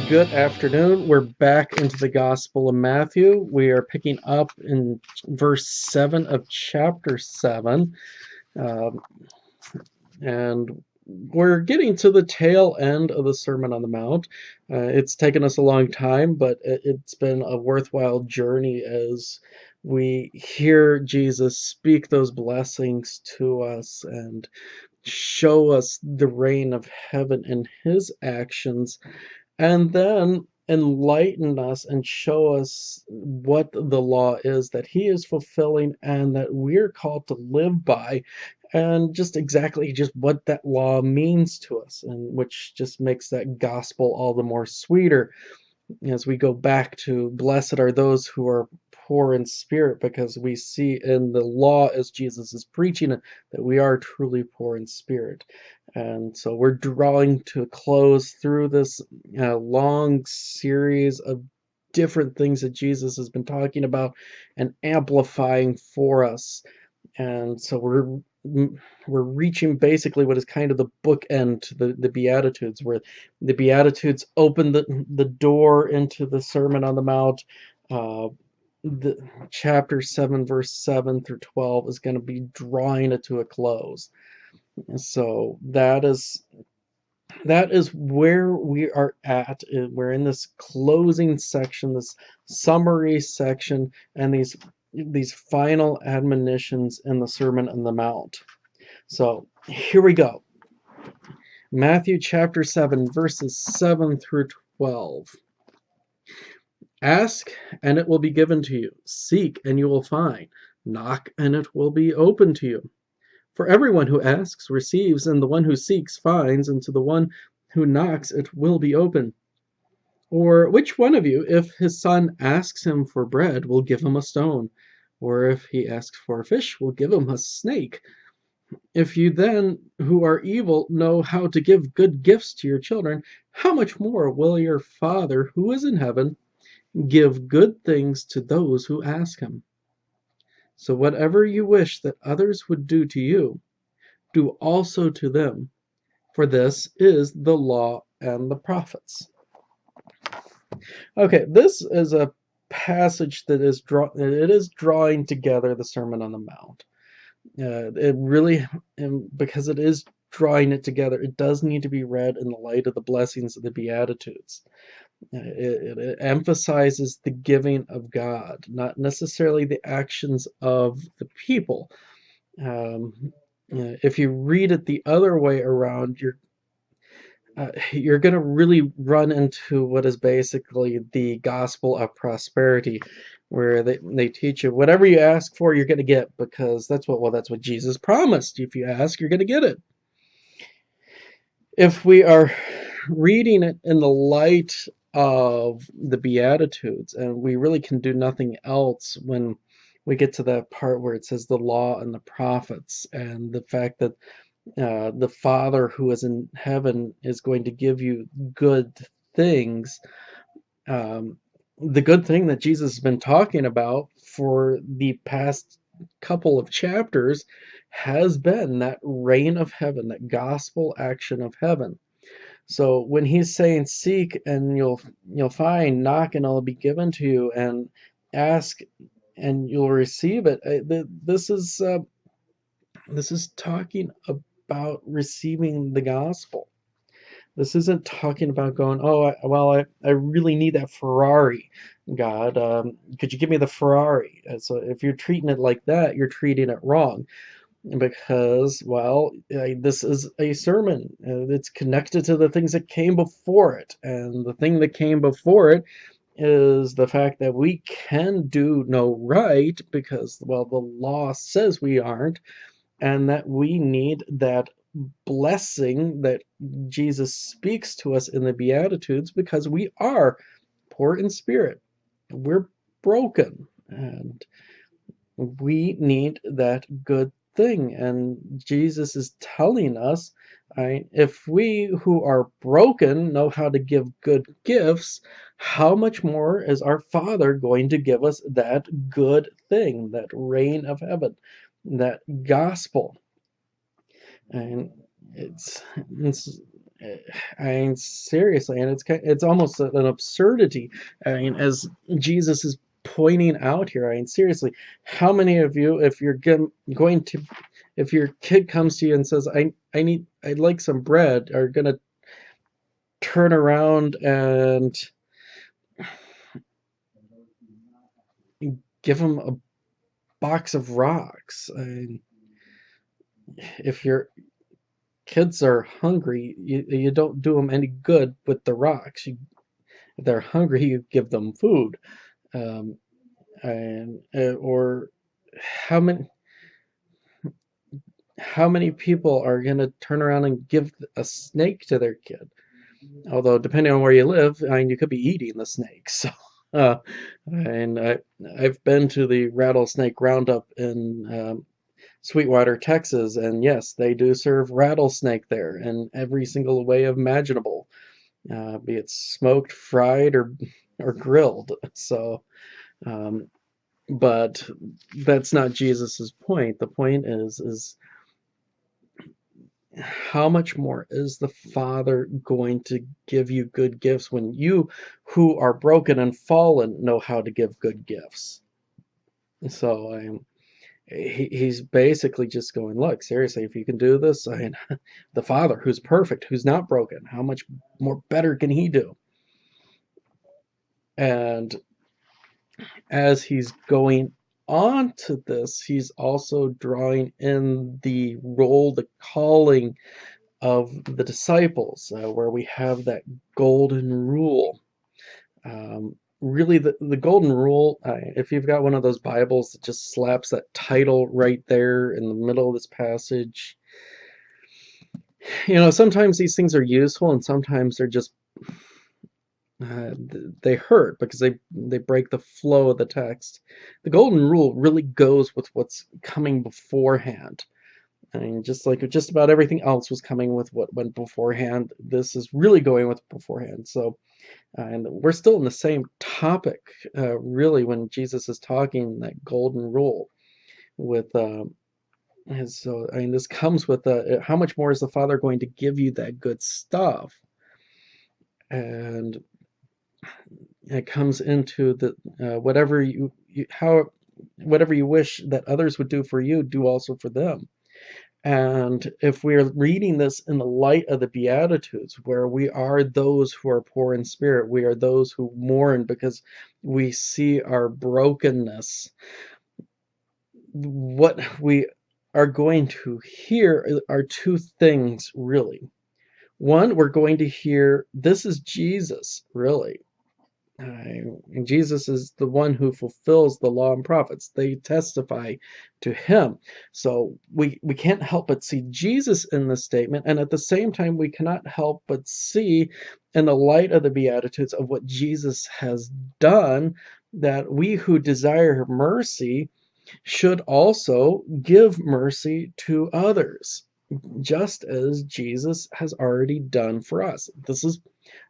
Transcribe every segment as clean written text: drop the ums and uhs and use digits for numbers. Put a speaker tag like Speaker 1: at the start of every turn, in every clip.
Speaker 1: Good afternoon. We're back into the Gospel of Matthew. We are picking up in verse 7 of chapter 7. Um, and we're getting to the tail end of the Sermon on the Mount. It's taken us a long time, but it's been a worthwhile journey as we hear Jesus speak those blessings to us and show us the reign of heaven in his actions, and then enlighten us and show us what the law is that he is fulfilling and that we're called to live by, and just what that law means to us, and which just makes that gospel all the more sweeter as we go back to blessed are those who are poor in spirit, because we see in the law as Jesus is preaching it that we are truly poor in spirit. And so we're drawing to a close through this long series of different things that Jesus has been talking about and amplifying for us. And so we're reaching basically what is kind of the bookend to the Beatitudes, where the Beatitudes open the door into the Sermon on the Mount. The chapter 7, verse 7 through 12 is going to be drawing it to a close. So that is where we are at. We're in this closing section, this summary section, and these final admonitions in the Sermon on the Mount. So here we go. Matthew chapter 7, verses 7 through 12. Ask, and it will be given to you. Seek, and you will find. Knock, and it will be open to you. For everyone who asks receives, and the one who seeks finds, and to the one who knocks it will be open. Or which one of you, if his son asks him for bread, will give him a stone? Or if he asks for a fish, will give him a snake? If you then, who are evil, know how to give good gifts to your children, how much more will your Father who is in heaven give good things to those who ask him? So whatever you wish that others would do to you, do also to them, for this is the law and the prophets. Okay, this is a passage that is drawing together the Sermon on the Mount. It really, because it is drawing it together, it does need to be read in the light of the blessings of the Beatitudes. It emphasizes the giving of God, not necessarily the actions of the people. If you read it the other way around, you're going to really run into what is basically the gospel of prosperity, where they teach you whatever you ask for, you're going to get, because that's what Jesus promised. If you ask, you're going to get it. If we are reading it in the light of the Beatitudes, and we really can do nothing else when we get to that part where it says the law and the prophets, and the fact that the Father who is in heaven is going to give you good things. The good thing that Jesus has been talking about for the past couple of chapters has been that reign of heaven, that gospel action of heaven. So when he's saying seek and you'll find, knock and it'll be given to you, and ask and you'll receive it, this is talking about receiving the gospel. This isn't talking about going, oh, I really need that Ferrari, God. Could you give me the Ferrari? And so if you're treating it like that, you're treating it wrong, because, well, this is a sermon. It's connected to the things that came before it. And the thing that came before it is the fact that we can do no right because, well, the law says we aren't, and that we need that blessing that Jesus speaks to us in the Beatitudes, because we are poor in spirit. We're broken, and we need that good thing. And Jesus is telling us, if we who are broken know how to give good gifts, how much more is our Father going to give us that good thing, that reign of heaven, that gospel? And it's I mean, seriously, and it's almost an absurdity. I mean, as Jesus is pointing out here, I mean, seriously, how many of you, if you're going to, if your kid comes to you and says, I'd like some bread, are gonna turn around and give them a box of rocks? I mean, if your kids are hungry, you don't do them any good with the rocks. If they're hungry, you give them food. Um, and or how many people are going to turn around and give a snake to their kid? Although depending on where you live, I mean, you could be eating the snake. So and I've been to the rattlesnake roundup in Sweetwater, Texas, and yes, they do serve rattlesnake there in every single way imaginable, be it smoked, fried, or grilled. So um, but that's not Jesus's point. The point is how much more is the Father going to give you good gifts when you, who are broken and fallen, know how to give good gifts? So he's basically just going, look, seriously, if you can do this, I mean, the Father, who's perfect, who's not broken, how much more better can he do? And as he's going on to this, he's also drawing in the role, the calling of the disciples, where we have that golden rule. Really, the golden rule, if you've got one of those Bibles that just slaps that title right there in the middle of this passage, sometimes these things are useful and sometimes they're just they hurt because they break the flow of the text. The golden rule really goes with what's coming beforehand. I mean, just like just about everything else was coming with what went beforehand, this is really going with beforehand. So, and we're still in the same topic, really, when Jesus is talking that golden rule with so I mean, this comes with how much more is the Father going to give you that good stuff? And it comes into the whatever whatever you wish that others would do for you, do also for them. And if we're reading this in the light of the Beatitudes, where we are those who are poor in spirit, we are those who mourn because we see our brokenness, what we are going to hear are two things, really. One, we're going to hear, this is Jesus, really. And Jesus is the one who fulfills the law and prophets. They testify to him. So we can't help but see Jesus in this statement. And at the same time, we cannot help but see in the light of the Beatitudes of what Jesus has done, that we who desire mercy should also give mercy to others, just as Jesus has already done for us. This is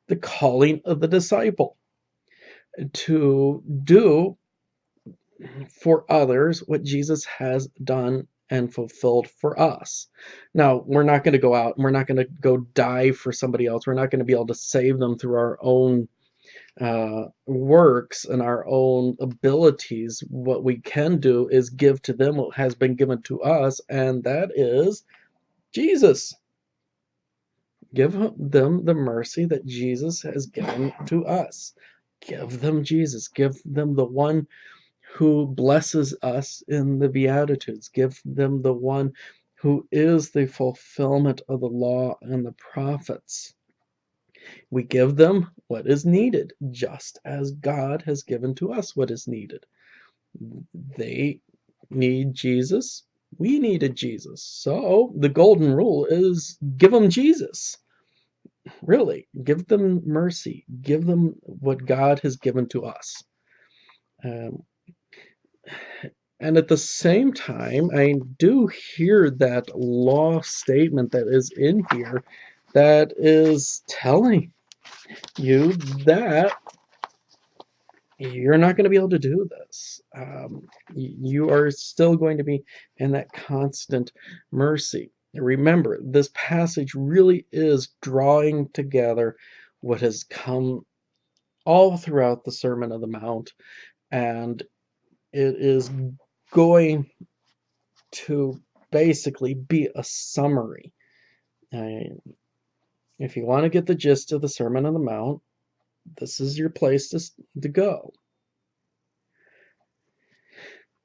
Speaker 1: the calling of the disciple, to do for others what Jesus has done and fulfilled for us. Now, we're not going to go out and we're not going to go die for somebody else. We're not going to be able to save them through our own works and our own abilities. What we can do is give to them what has been given to us, and that is Jesus. Give them the mercy that Jesus has given to us. Give them Jesus. Give them the one who blesses us in the Beatitudes. Give them the one who is the fulfillment of the law and the prophets. We give them what is needed, just as God has given to us what is needed. They need Jesus. We needed Jesus. So the golden rule is give them Jesus. Really, give them mercy. Give them what God has given to us. Um, and at the same time, I do hear that law statement that is in here that is telling you that you're not going to be able to do this. You are still going to be in that constant mercy. remember, this passage really is drawing together what has come all throughout the Sermon on the Mount, and it is going to basically be a summary. If you want to get the gist of the Sermon on the Mount, this is your place to go.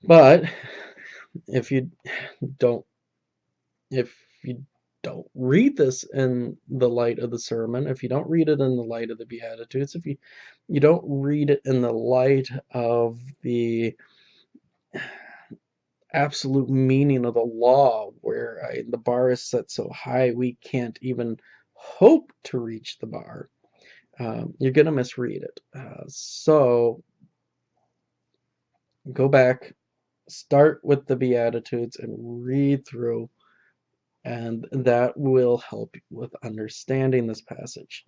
Speaker 1: But if you don't read this in the light of the sermon, if you don't read it in the light of the Beatitudes, if you don't read it in the light of the absolute meaning of the law, where the bar is set so high we can't even hope to reach the bar, you're going to misread it. So go back, start with the Beatitudes and read through, and that will help with understanding this passage.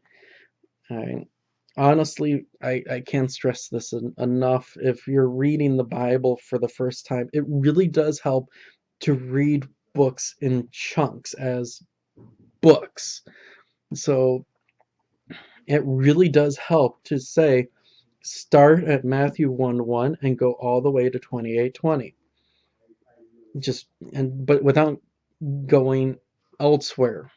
Speaker 1: Honestly, I can't stress this enough. If you're reading the Bible for the first time, it really does help to read books in chunks as books. So it really does help to say, start at Matthew 1:1 and go all the way to 28:20. But without going elsewhere.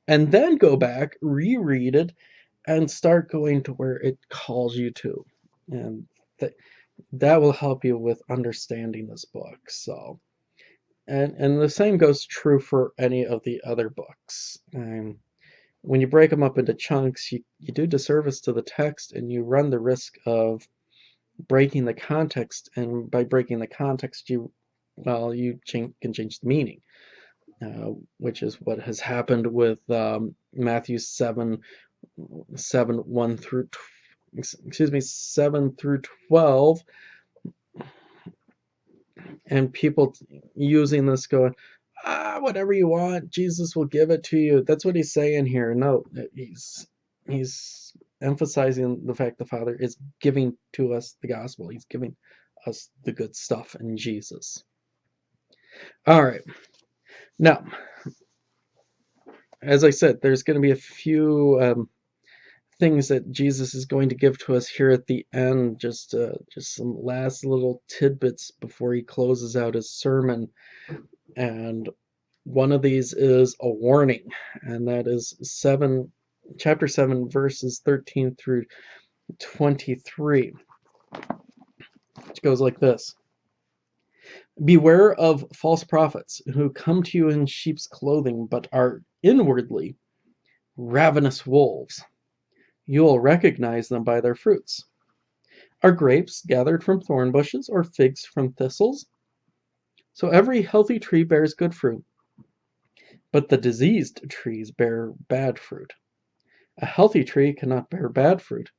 Speaker 1: And then go back, reread it, and start going to where it calls you to. And that will help you with understanding this book. So, and the same goes true for any of the other books. When you break them up into chunks, you do disservice to the text, and you run the risk of breaking the context. And by breaking the context, you can change the meaning. Which is what has happened with Matthew 7 through 12, and people using this going, whatever you want, Jesus will give it to you. That's what he's saying here. No, he's emphasizing the fact the Father is giving to us the gospel. He's giving us the good stuff in Jesus. All right. Now, as I said, there's going to be a few things that Jesus is going to give to us here at the end, just some last little tidbits before he closes out his sermon. And one of these is a warning, and that is chapter 7, verses 13 through 23, which goes like this. Beware of false prophets who come to you in sheep's clothing, but are inwardly ravenous wolves. You will recognize them by their fruits. Are grapes gathered from thorn bushes or figs from thistles? So every healthy tree bears good fruit, but the diseased trees bear bad fruit. A healthy tree cannot bear bad fruit,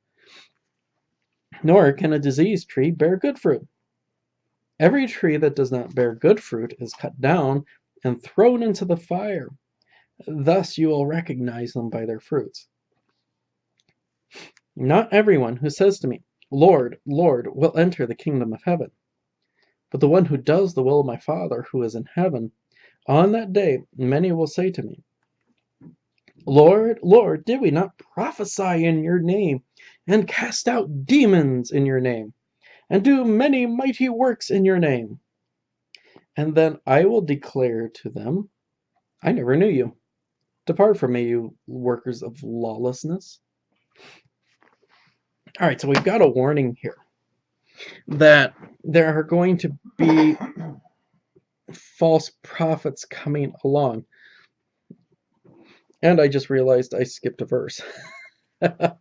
Speaker 1: nor can a diseased tree bear good fruit. Every tree that does not bear good fruit is cut down and thrown into the fire. Thus you will recognize them by their fruits. Not everyone who says to me, Lord, Lord, will enter the kingdom of heaven, but the one who does the will of my Father who is in heaven. On that day many will say to me, Lord, Lord, did we not prophesy in your name, and cast out demons in your name, and do many mighty works in your name? And then I will declare to them, I never knew you. Depart from me, you workers of lawlessness. All right, so we've got a warning here that there are going to be false prophets coming along. And I just realized I skipped a verse. The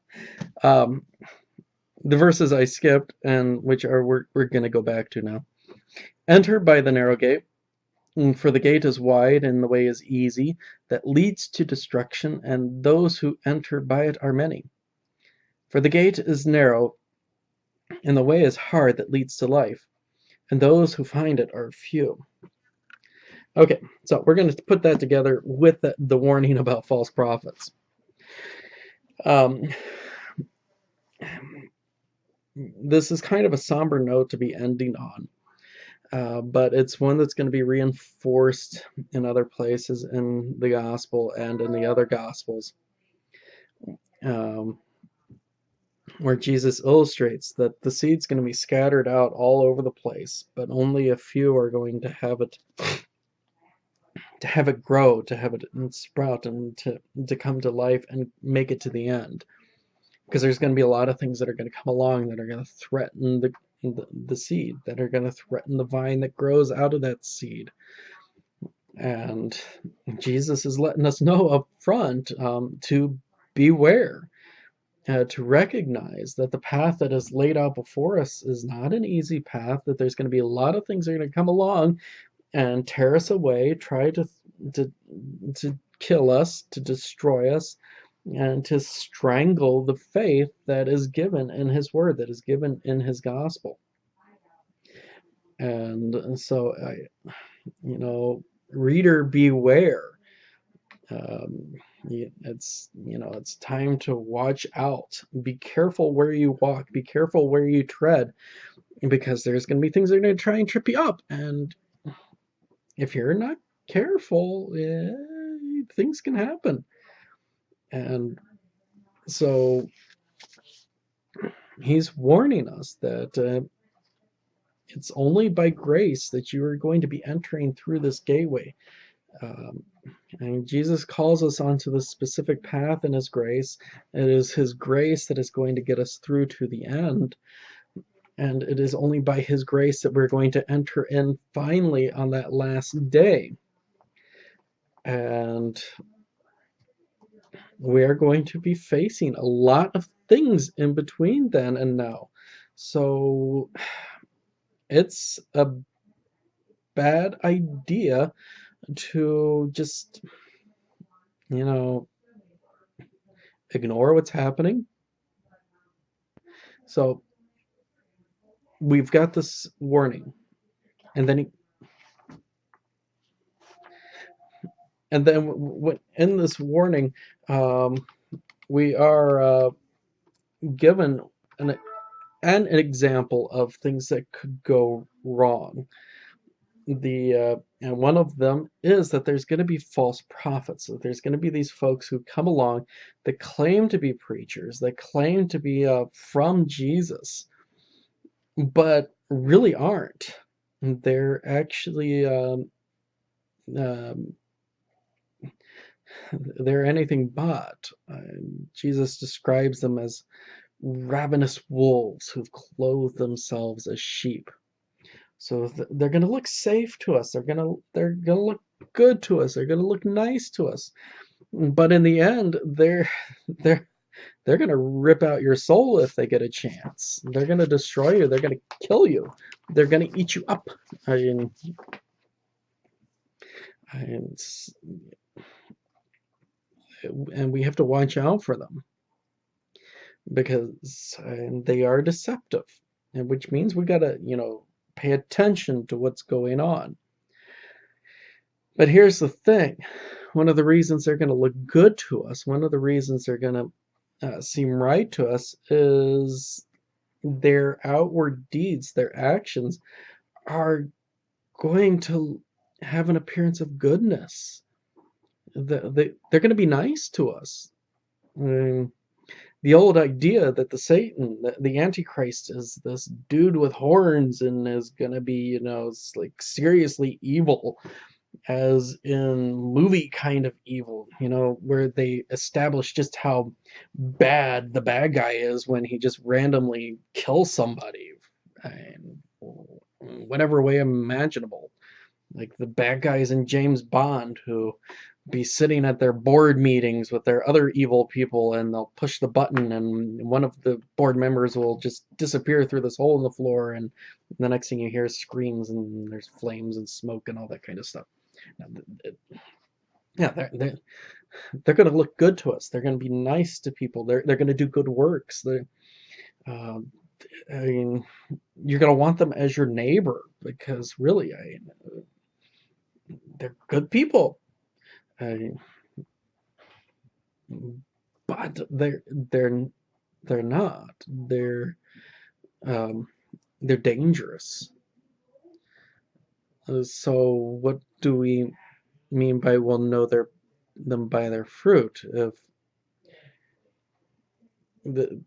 Speaker 1: verses I skipped, and which we're going to go back to now. Enter by the narrow gate, for the gate is wide and the way is easy that leads to destruction, and those who enter by it are many. For the gate is narrow and the way is hard that leads to life, and those who find it are few. Okay, so we're going to put that together with the warning about false prophets. This is kind of a somber note to be ending on. but it's one that's going to be reinforced in other places in the gospel and in the other gospels, um, where Jesus illustrates that the seed's going to be scattered out all over the place, but only a few are going to have it grow, to have it sprout, and to come to life and make it to the end. Because there's going to be a lot of things that are going to come along that are going to threaten the seed, that are going to threaten the vine that grows out of that seed. And Jesus is letting us know up front, to beware, to recognize that the path that is laid out before us is not an easy path, that there's going to be a lot of things that are going to come along and tear us away, try to kill us, to destroy us, and to strangle the faith that is given in His Word, that is given in His Gospel. And so, reader, beware. It's time to watch out. Be careful where you walk. Be careful where you tread, because there's going to be things that are going to try and trip you up. And if you're not careful, things can happen. And so He's warning us that it's only by grace that you are going to be entering through this gateway. And Jesus calls us onto the specific path in His grace. It is His grace that is going to get us through to the end. And it is only by His grace that we're going to enter in finally on that last day. And we are going to be facing a lot of things in between then and now. So it's a bad idea to just, ignore what's happening. So we've got this warning, and then in this warning, we are given an example of things that could go wrong. And one of them is that there's going to be false prophets. So there's going to be these folks who come along that claim to be preachers, that claim to be from Jesus, but really aren't. They're actually they're anything but. Jesus describes them as ravenous wolves who've clothed themselves as sheep. So they're going to look safe to us. They're going to look good to us. They're going to look nice to us. But in the end, they're going to rip out your soul if they get a chance. They're going to destroy you. They're going to kill you. They're going to eat you up. And we have to watch out for them, because they are deceptive, and which means we got to, pay attention to what's going on. But here's the thing. One of the reasons they're going to look good to us, one of the reasons they're going to seem right to us, is their outward deeds, their actions are going to have an appearance of goodness. They're going to be nice to us. The old idea that the Antichrist, is this dude with horns and is going to be, like seriously evil, as in movie kind of evil, where they establish just how bad the bad guy is when he just randomly kills somebody in whatever way imaginable. Like the bad guys in James Bond, who be sitting at their board meetings with their other evil people, and they'll push the button and one of the board members will just disappear through this hole in the floor, and the next thing you hear is screams and there's flames and smoke and all that kind of stuff. Yeah, they're going to look good to us. They're going to be nice to people. They're going to do good works. I mean, you're going to want them as your neighbor, because really, they're good people. But they're not. They're dangerous. So what do we mean by we'll know them by their fruit? The,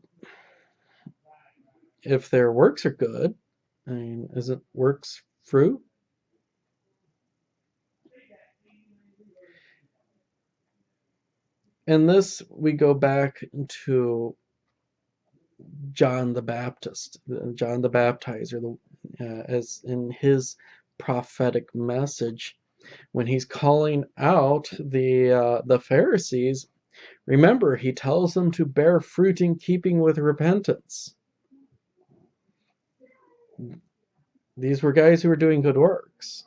Speaker 1: if their works are good, I mean, isn't works fruit? And this, we go back to John the Baptist, John the Baptizer, as in his prophetic message, when he's calling out the Pharisees. Remember, he tells them to bear fruit in keeping with repentance. These were guys who were doing good works.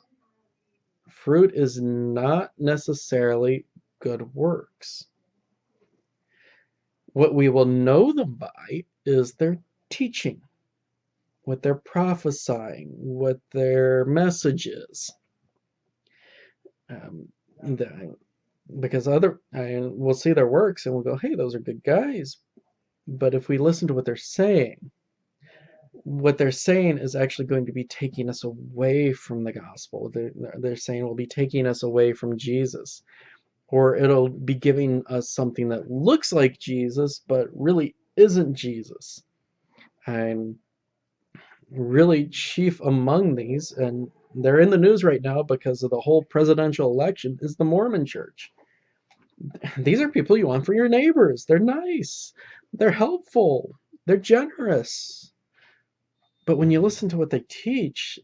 Speaker 1: Fruit is not necessarily good works. What we will know them by is their teaching, what they're prophesying, what their message is. Because we'll see their works and we'll go, hey, those are good guys. But if we listen to what they're saying is actually going to be taking us away from the gospel. They're saying will be taking us away from Jesus. Or it'll be giving us something that looks like Jesus, but really isn't Jesus. And really chief among these, and they're in the news right now because of the whole presidential election, is the Mormon Church. These are people you want for your neighbors. They're nice. They're helpful. They're generous. But when you listen to what they teach,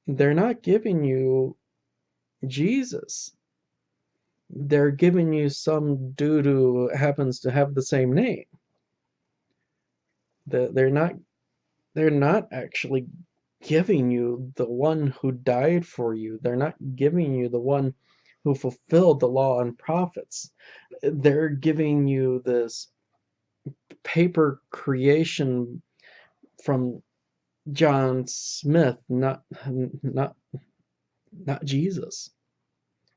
Speaker 1: they're not giving you Jesus. They're giving you some dude who happens to have the same name. They're not actually giving you the one who died for you. They're not giving you the one who fulfilled the law and prophets. They're giving you this paper creation from John Smith, not Jesus.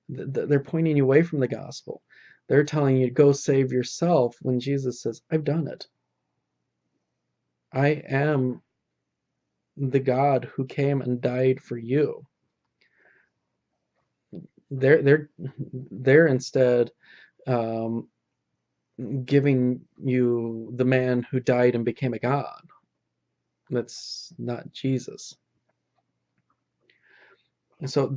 Speaker 1: They're pointing you away from the gospel. They're telling you to go save yourself when Jesus says, I've done it. I am the God who came and died for you. They're instead giving you the man who died and became a god. That's not Jesus. So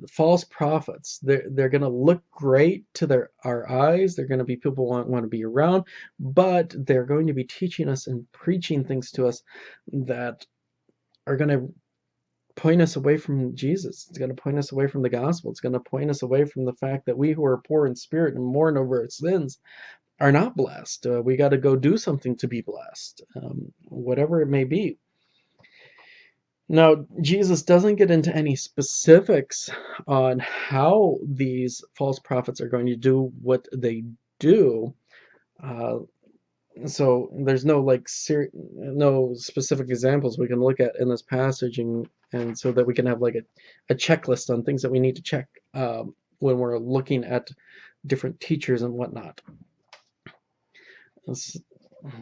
Speaker 1: false prophets, they're going to look great to our eyes. They're going to be people want to be around, but they're going to be teaching us and preaching things to us that are going to point us away from Jesus. It's going to point us away from the gospel. It's going to point us away from the fact that we who are poor in spirit and mourn over our sins are not blessed. We got to go do something to be blessed, whatever it may be. Now, Jesus doesn't get into any specifics on how these false prophets are going to do what they do. So there's no no specific examples we can look at in this passage, and so that we can have like a checklist on things that we need to check when we're looking at different teachers and whatnot.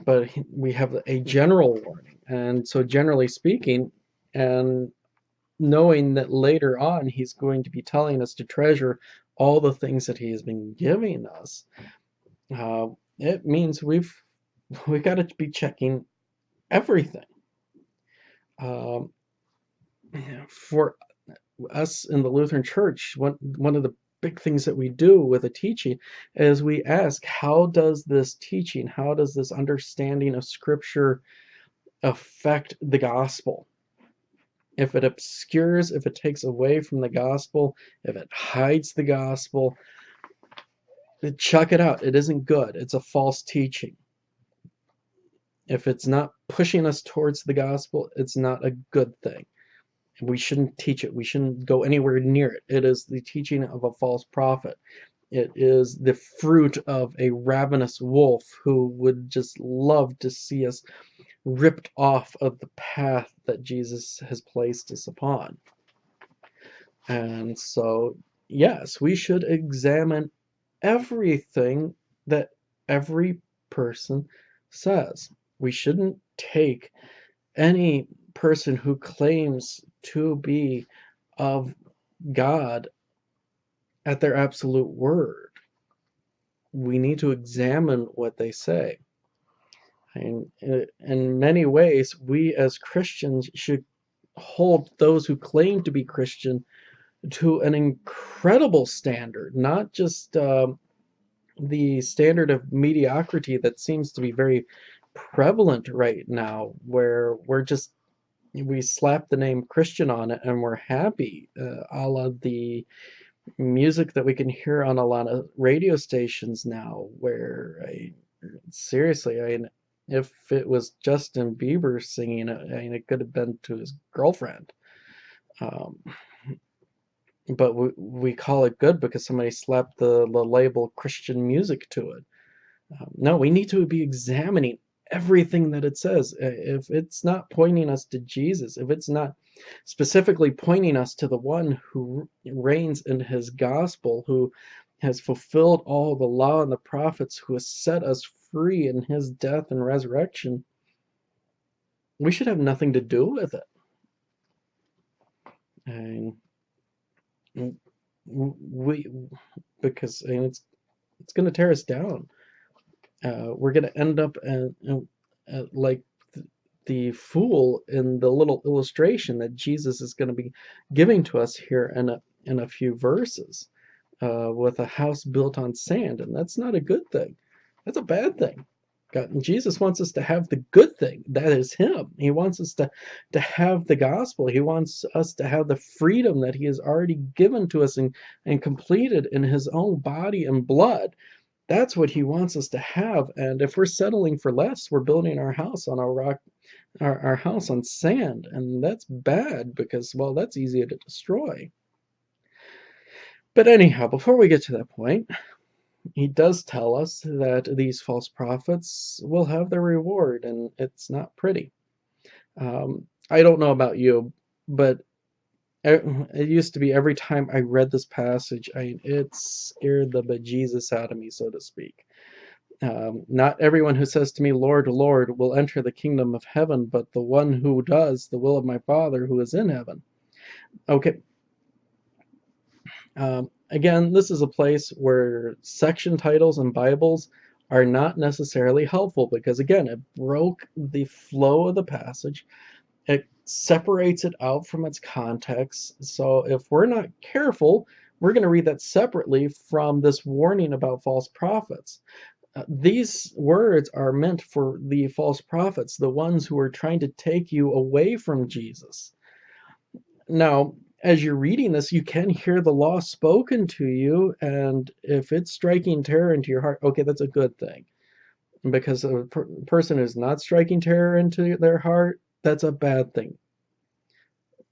Speaker 1: But we have a general warning, and so generally speaking, and knowing that later on he's going to be telling us to treasure all the things that he has been giving us, it means we've got to be checking everything. For us in the Lutheran Church, one of the big things that we do with a teaching is we ask, how does this teaching, how does this understanding of Scripture affect the gospel? If it obscures, if it takes away from the gospel, if it hides the gospel, chuck it out. It isn't good. It's a false teaching. If it's not pushing us towards the gospel, it's not a good thing. We shouldn't teach it. We shouldn't go anywhere near it. It is the teaching of a false prophet. It is the fruit of a ravenous wolf who would just love to see us ripped off of the path that Jesus has placed us upon. And so, yes, we should examine everything that every person says. We shouldn't take any person who claims to be of God at their absolute word. We need to examine what they say. And in many ways, we as Christians should hold those who claim to be Christian to an incredible standard, not just the standard of mediocrity that seems to be very prevalent right now, where we slap the name Christian on it and we're happy, a la the music that we can hear on a lot of radio stations now, where seriously, if it was Justin Bieber singing it, it could have been to his girlfriend. Um, but we call it good because somebody slapped the label Christian music to it. No, we need to be examining everything that it says. If it's not pointing us to Jesus, if it's not specifically pointing us to the one who reigns in his gospel, who has fulfilled all the law and the prophets, who has set us free in his death and resurrection, we should have nothing to do with it. And because it's going to tear us down. We're going to end up like the fool in the little illustration that Jesus is going to be giving to us here in a few verses, with a house built on sand, and that's not a good thing. That's a bad thing. Jesus wants us to have the good thing. That is him. He wants us to have the gospel. He wants us to have the freedom that he has already given to us and completed in his own body and blood. That's what he wants us to have. And if we're settling for less, we're building our house on a rock, our house on sand. And that's bad because, well, that's easy to destroy. But anyhow, before we get to that point, he does tell us that these false prophets will have their reward, and it's not pretty. I don't know about you, but it used to be every time I read this passage, it scared the bejesus out of me, so to speak. Not everyone who says to me, Lord, Lord, will enter the kingdom of heaven, but the one who does the will of my Father who is in heaven. Okay. Again, this is a place where section titles and Bibles are not necessarily helpful because, again, it broke the flow of the passage. It separates it out from its context. So if we're not careful, we're going to read that separately from this warning about false prophets. These words are meant for the false prophets, the ones who are trying to take you away from Jesus. Now, as you're reading this, you can hear the law spoken to you, and if it's striking terror into your heart, okay, that's a good thing. Because a person who's not striking terror into their heart, that's a bad thing.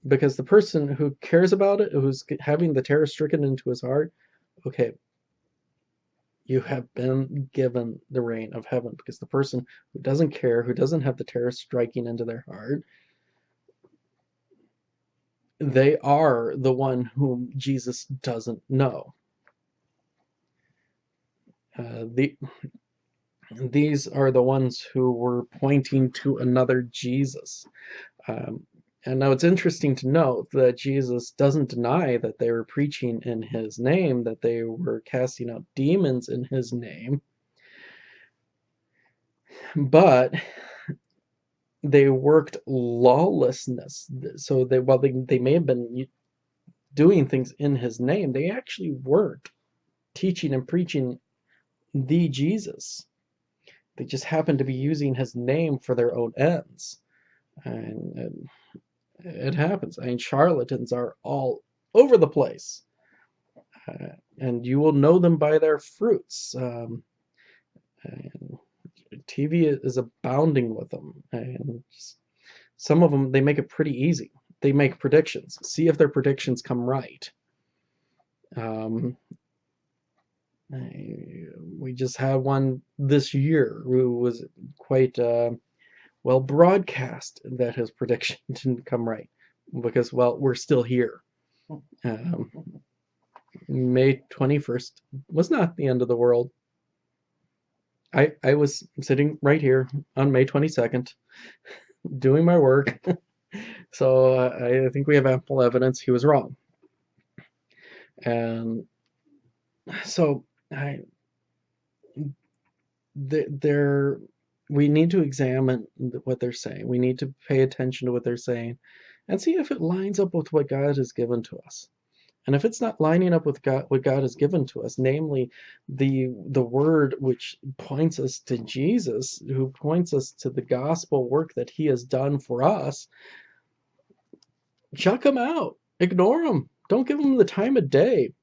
Speaker 1: Because the person who cares about it, who's having the terror stricken into his heart, okay, you have been given the reign of heaven. Because the person who doesn't care, who doesn't have the terror striking into their heart, they are the one whom Jesus doesn't know. These are the ones who were pointing to another Jesus. And now it's interesting to note that Jesus doesn't deny that they were preaching in his name, that they were casting out demons in his name. But they worked lawlessness. So while they may have been doing things in his name, they actually weren't teaching and preaching the Jesus. They just happened to be using his name for their own ends. And it happens. I mean, charlatans are all over the place. And you will know them by their fruits. TV is abounding with them. And some of them, they make it pretty easy. They make predictions. See if their predictions come right. We just had one this year who was quite well broadcast that his prediction didn't come right because, well, we're still here. May 21st was not the end of the world. I was sitting right here on May 22nd doing my work So I think we have ample evidence he was wrong. And so I, they're, we need to examine what they're saying. We need to pay attention to what they're saying and see if it lines up with what God has given to us. And if it's not lining up with God, what God has given to us, namely the word which points us to Jesus, who points us to the gospel work that he has done for us, chuck them out. Ignore them. Don't give them the time of day.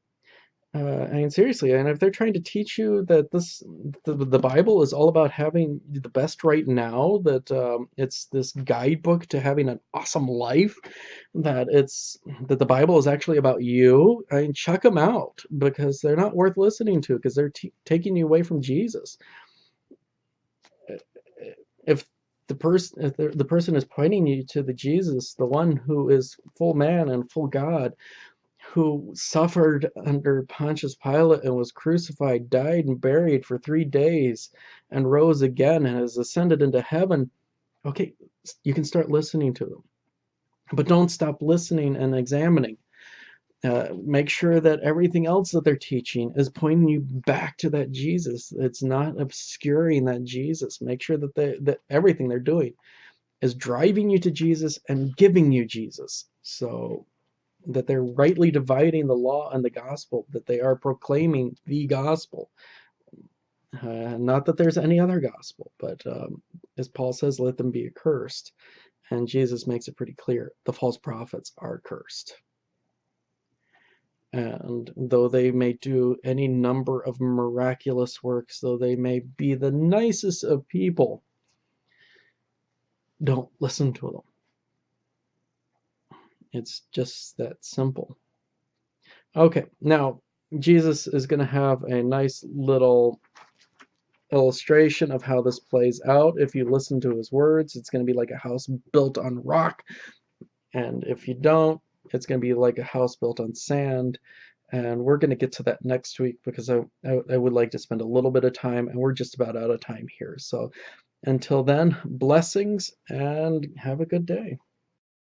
Speaker 1: I mean, seriously, and if they're trying to teach you that the Bible is all about having the best right now, that it's this guidebook to having an awesome life, that the Bible is actually about you, I mean, chuck them out because they're not worth listening to because they're taking you away from Jesus. If the person is pointing you to the Jesus, the one who is full man and full God, who suffered under Pontius Pilate and was crucified, died and buried for 3 days, and rose again and has ascended into heaven, okay, you can start listening to them. But don't stop listening and examining. Make sure that everything else that they're teaching is pointing you back to that Jesus. It's not obscuring that Jesus. Make sure that everything they're doing is driving you to Jesus and giving you Jesus. So that they're rightly dividing the law and the gospel, that they are proclaiming the gospel. Not that there's any other gospel, but as Paul says, let them be accursed. And Jesus makes it pretty clear the false prophets are cursed. And though they may do any number of miraculous works, though they may be the nicest of people, don't listen to them. It's just that simple. Okay, now Jesus is going to have a nice little illustration of how this plays out. If you listen to his words, it's going to be like a house built on rock. And if you don't, it's going to be like a house built on sand. And we're going to get to that next week because I would like to spend a little bit of time, and we're just about out of time here. So until then, blessings and have a good day.